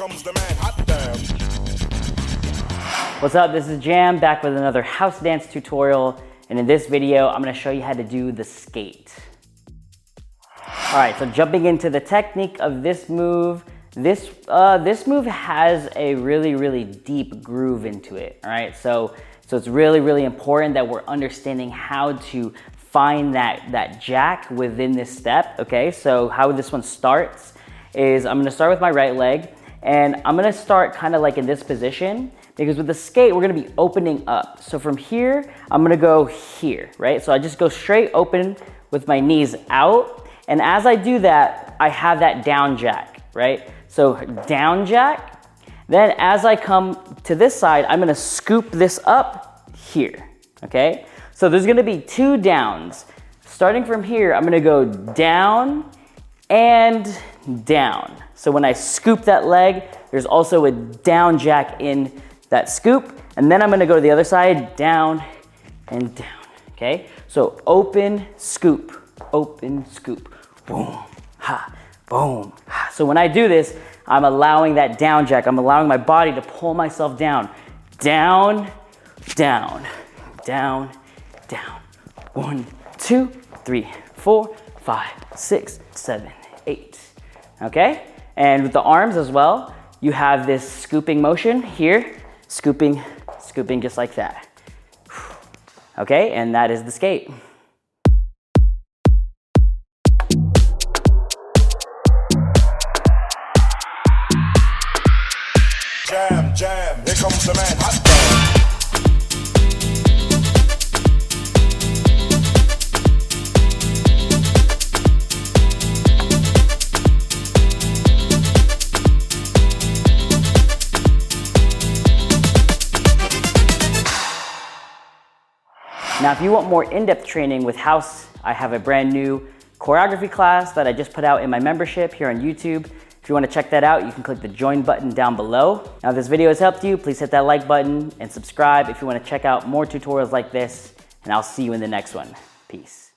comes the man, hot damn. What's up, this is Jam, back with another house dance tutorial. And in this video, I'm gonna show you how to do the skate. All right, so jumping into the technique of this move, this move has a really deep groove into it, all right? So it's really important that we're understanding how to find that jack within this step, okay? So how this one starts is I'm gonna start with my right leg, and I'm gonna start kind of like in this position, because with the skate, we're gonna be opening up. So from here, I'm gonna go here, right? So I just go straight open with my knees out, and as I do that, I have that down jack, right? So down jack, then as I come to this side, I'm gonna scoop this up here, okay? So there's gonna be two downs. Starting from here, I'm gonna go down and down. So when I scoop that leg, there's also a down jack in that scoop, and then I'm gonna go to the other side, down and down, okay? So open, scoop, boom, ha, boom, ha. So when I do this, I'm allowing that down jack, I'm allowing my body to pull myself down, down, down, down, down. 1, 2, 3, 4, 5, 6, 7, 8, okay? And with the arms as well, you have this scooping motion here, scooping just like that. Okay, and that is the skate. Jam, jam, here comes the man, hot damn. Now, if you want more in-depth training with house, I have a brand new choreography class that I just put out in my membership here on YouTube. If you want to check that out, you can click the join button down below. Now, if this video has helped you, please hit that like button and subscribe if you want to check out more tutorials like this, and I'll see you in the next one. Peace.